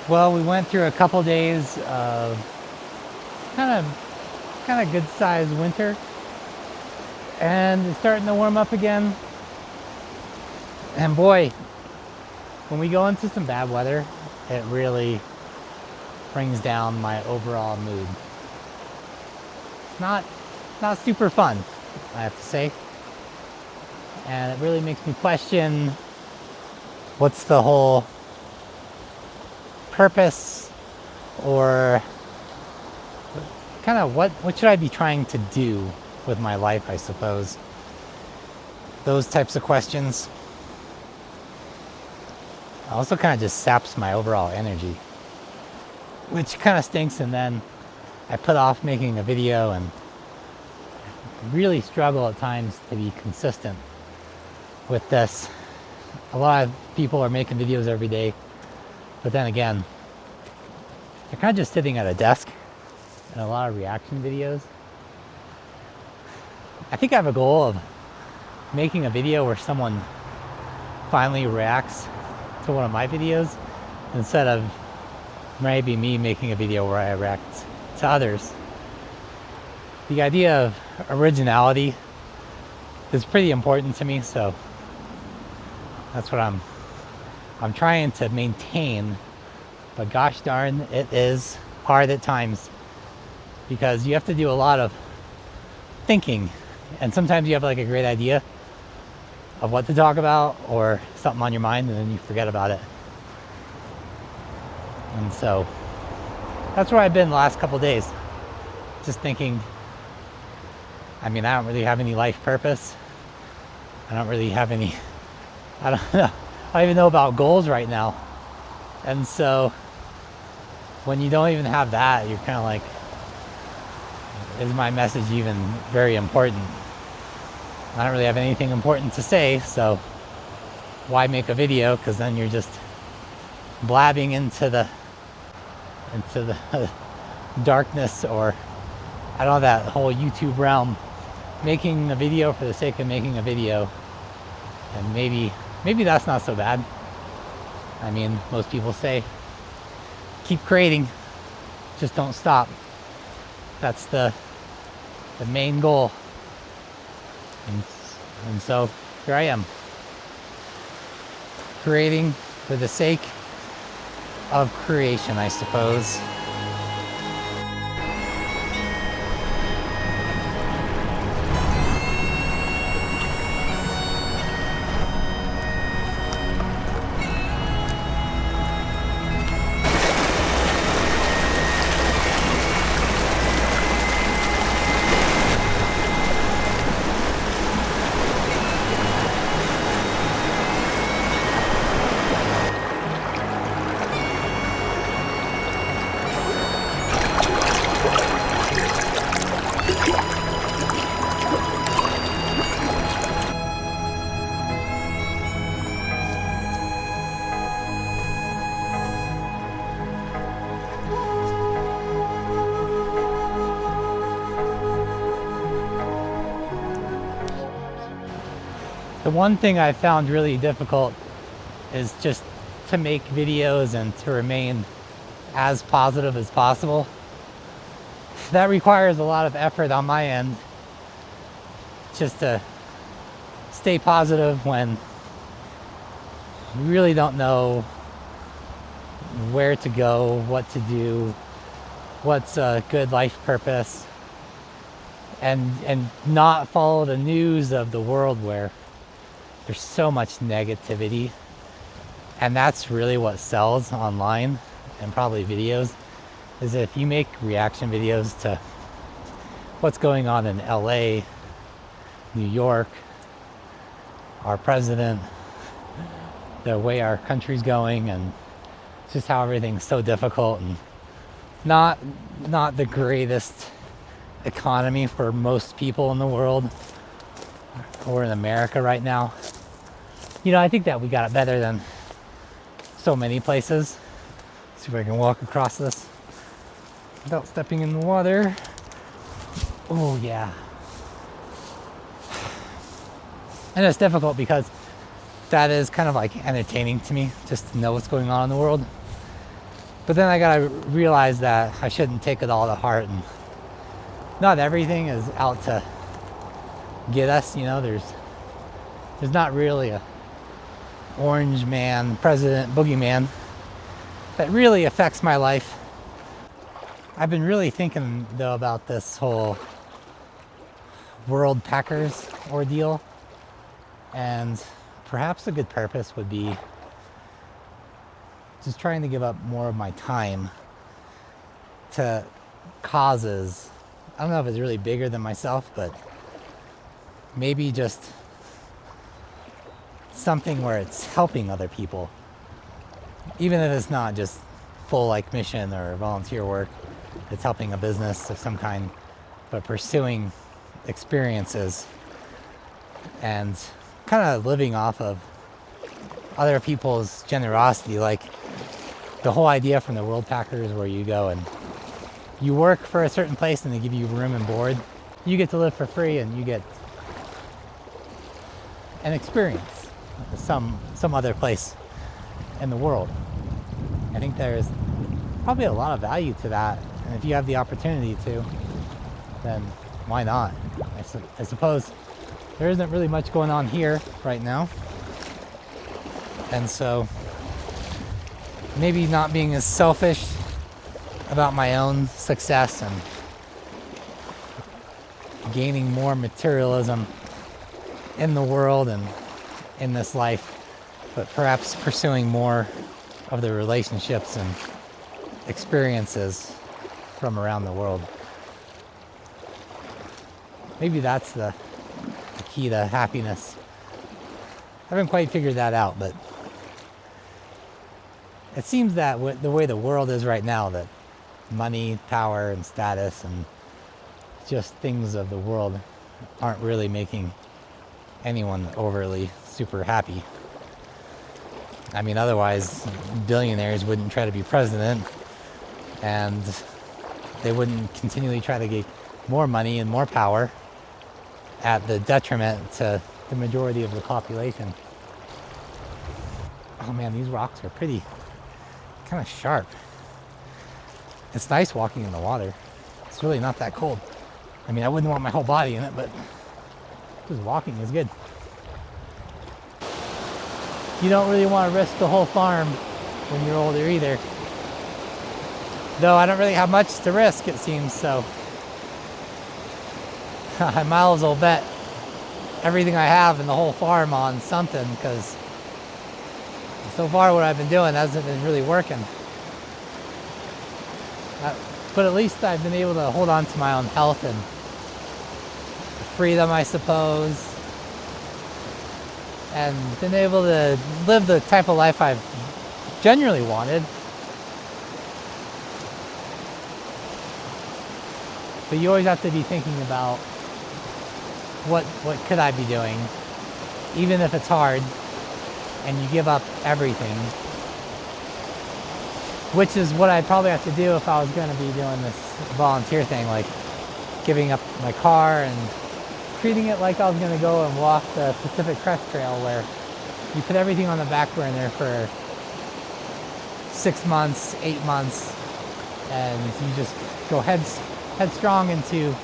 Well, we went through a couple days of kind of good sized winter, and it's starting to warm up again. And boy, when we go into some bad weather, it really brings down my overall mood. It's not super fun, I have to say. And it really makes me question what's the whole purpose, or kind of what should I be trying to do with my life, I suppose. Those types of questions. Also kind of just saps my overall energy, which kind of stinks. And then I put off making a video and really struggle at times to be consistent with this. A lot of people are making videos every day, but then again, they're kind of just sitting at a desk and a lot of reaction videos. I think I have a goal of making a video where someone finally reacts to one of my videos instead of maybe me making a video where I react to others. The idea of originality is pretty important to me, so that's what I'm trying to maintain. But gosh darn, it is hard at times because you have to do a lot of thinking, and sometimes you have like a great idea of what to talk about or something on your mind, and then you forget about it. And so that's where I've been the last couple days, just thinking. I mean, I don't really have any life purpose. I don't really have any, I don't know, I don't even know about goals right now. And so when you don't even have that, you're kind of like, is my message even very important? I don't really have anything important to say, so why make a video? Because then you're just blabbing into the darkness, or I don't know, that whole YouTube realm, making a video for the sake of making a video. And maybe that's not so bad. I mean, most people say keep creating, just don't stop. That's the main goal. And so here I am, creating for the sake of creation, I suppose. The one thing I found really difficult is just to make videos and to remain as positive as possible. That requires a lot of effort on my end, just to stay positive when you really don't know where to go, what to do, what's a good life purpose, and not follow the news of the world where there's so much negativity. And that's really what sells online, and probably videos, is if you make reaction videos to what's going on in LA, New York, our president, the way our country's going, and just how everything's so difficult and not the greatest economy for most people in the world, or in America right now. You know, I think that we got it better than so many places. Let's see if I can walk across this without stepping in the water. Oh yeah. And it's difficult because that is kind of like entertaining to me, just to know what's going on in the world. But then I gotta realize that I shouldn't take it all to heart, and not everything is out to get us. There's not really a orange man, president, boogeyman that really affects my life. I've been really thinking though about this whole World Packers ordeal, and perhaps a good purpose would be just trying to give up more of my time to causes. I don't know if it's really bigger than myself, but maybe just something where it's helping other people, even if it's not just full like mission or volunteer work. It's helping a business of some kind, but pursuing experiences and kind of living off of other people's generosity. Like the whole idea from the World Packers, where you go and you work for a certain place and they give you room and board. You get to live for free and you get an experience some other place in the world. I think there's probably a lot of value to that, and if you have the opportunity to, then why not? I suppose there isn't really much going on here right now, and so maybe not being as selfish about my own success and gaining more materialism in the world and in this life, but perhaps pursuing more of the relationships and experiences from around the world. Maybe that's the key to happiness. I haven't quite figured that out, but it seems that the way the world is right now, that money, power, and status, and just things of the world aren't really making anyone overly super happy. I mean, otherwise billionaires wouldn't try to be president, and they wouldn't continually try to get more money and more power at the detriment to the majority of the population. Oh man, these rocks are pretty kind of sharp. It's nice walking in the water. It's really not that cold. I mean, I wouldn't want my whole body in it, but just walking is good. You don't really want to risk the whole farm when you're older either. Though I don't really have much to risk, it seems, so I might as well bet everything I have in the whole farm on something, because so far what I've been doing hasn't been really working. But at least I've been able to hold on to my own health and freedom, I suppose, and been able to live the type of life I've genuinely wanted. But you always have to be thinking about what could I be doing, even if it's hard, and you give up everything, which is what I'd probably have to do if I was going to be doing this volunteer thing, like giving up my car and treating it like I was going to go and walk the Pacific Crest Trail, where you put everything on the back burner for 6 months, 8 months, and you just go headstrong into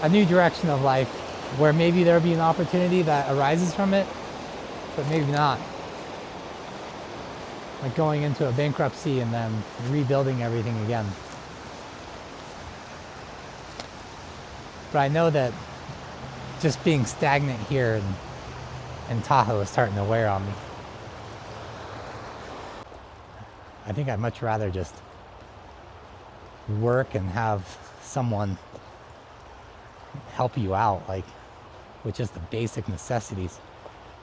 a new direction of life, where maybe there'll be an opportunity that arises from it, but maybe not. Like going into a bankruptcy and then rebuilding everything again. But I know that just being stagnant here in Tahoe is starting to wear on me. I think I'd much rather just work and have someone help you out, like with just the basic necessities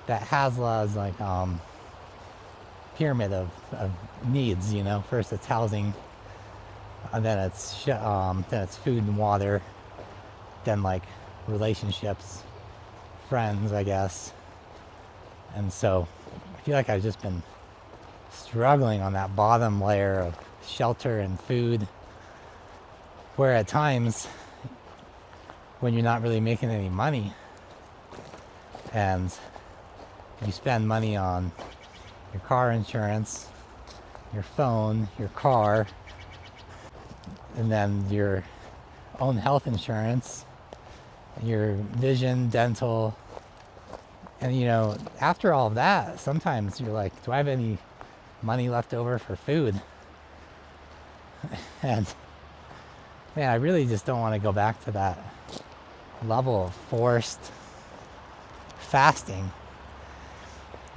that Haslow's like pyramid of needs. First it's housing, and then it's food and water, then like relationships, friends, I guess. And so I feel like I've just been struggling on that bottom layer of shelter and food, where at times when you're not really making any money and you spend money on your car insurance, your phone, your car, and then your own health insurance, your vision, dental. And you know, after all of that, sometimes you're like, do I have any money left over for food? And man, I really just don't want to go back to that level of forced fasting.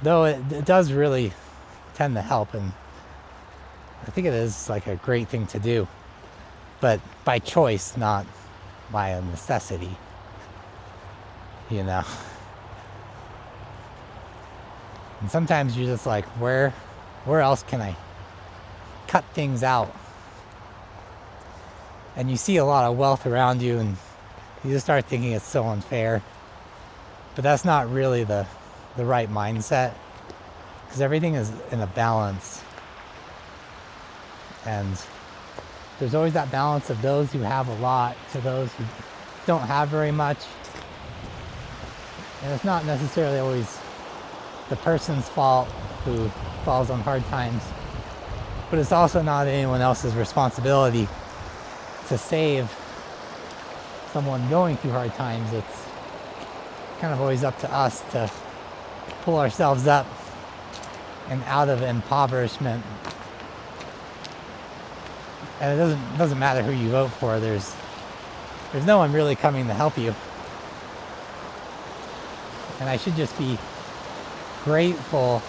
Though it does really tend to help, and I think it is like a great thing to do. But by choice, not by a necessity. You know? And sometimes you're just like, where else can I cut things out? And you see a lot of wealth around you, and you just start thinking it's so unfair. But that's not really the right mindset, because everything is in a balance. And there's always that balance of those who have a lot to those who don't have very much. And it's not necessarily always the person's fault who falls on hard times, but it's also not anyone else's responsibility to save someone going through hard times. It's kind of always up to us to pull ourselves up and out of impoverishment. And it doesn't matter who you vote for. There's no one really coming to help you. And I should just be grateful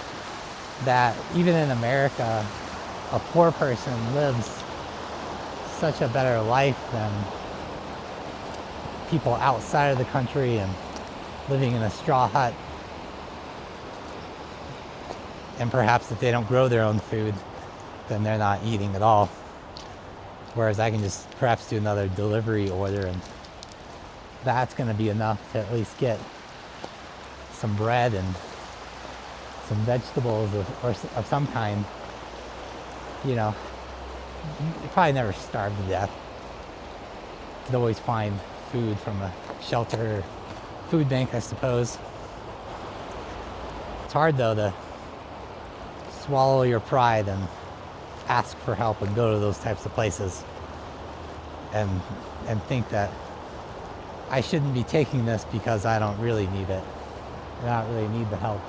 that even in America, a poor person lives such a better life than people outside of the country and living in a straw hut. And perhaps if they don't grow their own food, then they're not eating at all. Whereas I can just perhaps do another delivery order, and that's going to be enough to at least get some bread and some vegetables of some kind. You know, you probably never starve to death. You could always find food from a shelter or food bank, I suppose. It's hard though to swallow your pride and ask for help and go to those types of places and think that I shouldn't be taking this because I don't really need it. I don't really need the help.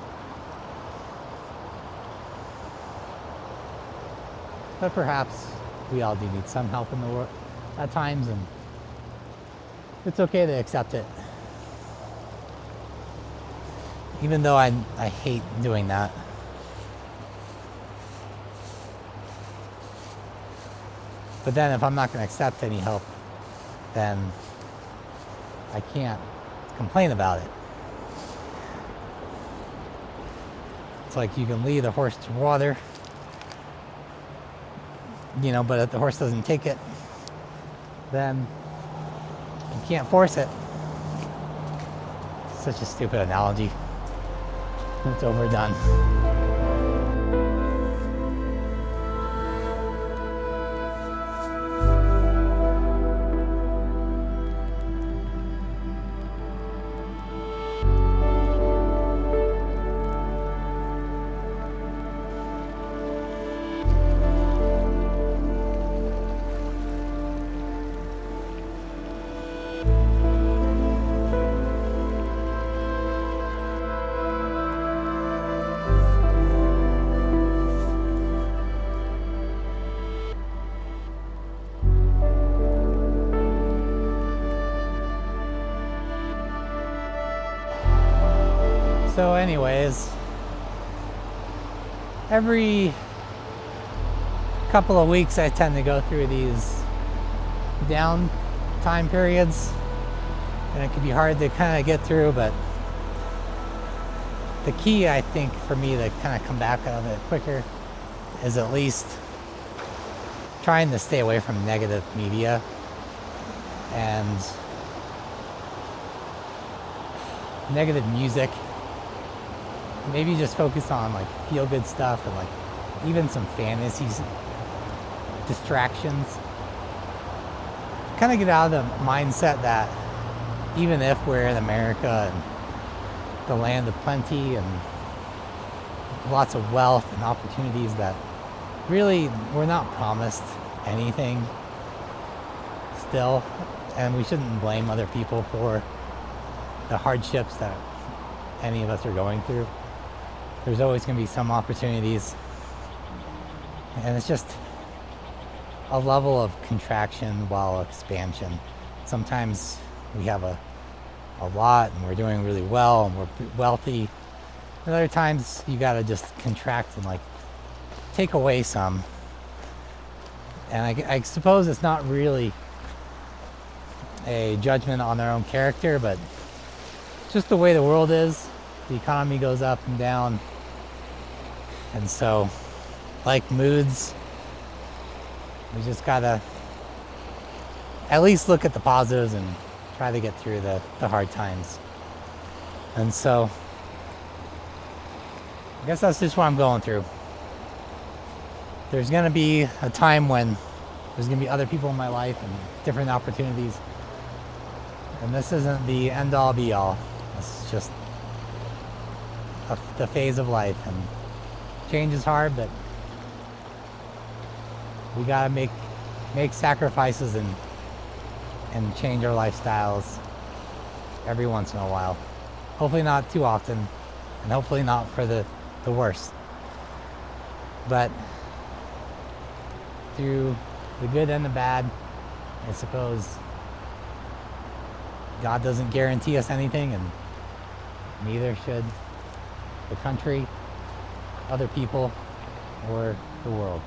But perhaps we all do need some help in the world at times, and it's okay to accept it. Even though I hate doing that. But then if I'm not going to accept any help, then I can't complain about it. It's like you can lead a horse to water, you know, but if the horse doesn't take it, then you can't force it. Such a stupid analogy. It's overdone. So anyways, every couple of weeks I tend to go through these down time periods, and it can be hard to kind of get through, but the key, I think, for me to kind of come back out of it quicker is at least trying to stay away from negative media and negative music. Maybe just focus on like feel good stuff and like even some fantasies, distractions. Kind of get out of the mindset that even if we're in America and the land of plenty and lots of wealth and opportunities, that really, we're not promised anything still, and we shouldn't blame other people for the hardships that any of us are going through. There's always going to be some opportunities, and it's just a level of contraction while expansion. Sometimes we have a lot and we're doing really well and we're wealthy. And other times you gotta just contract and like take away some. And I suppose it's not really a judgment on their own character, but just the way the world is. The economy goes up and down. And so, like moods, we just gotta at least look at the positives and try to get through the hard times. And so, I guess that's just what I'm going through. There's gonna be a time when there's gonna be other people in my life and different opportunities. And this isn't the end all be all. It's just the phase of life. And change is hard, but we gotta make sacrifices and change our lifestyles every once in a while. Hopefully not too often, and hopefully not for the worst. But through the good and the bad, I suppose God doesn't guarantee us anything, and neither should the country, other people, or the world.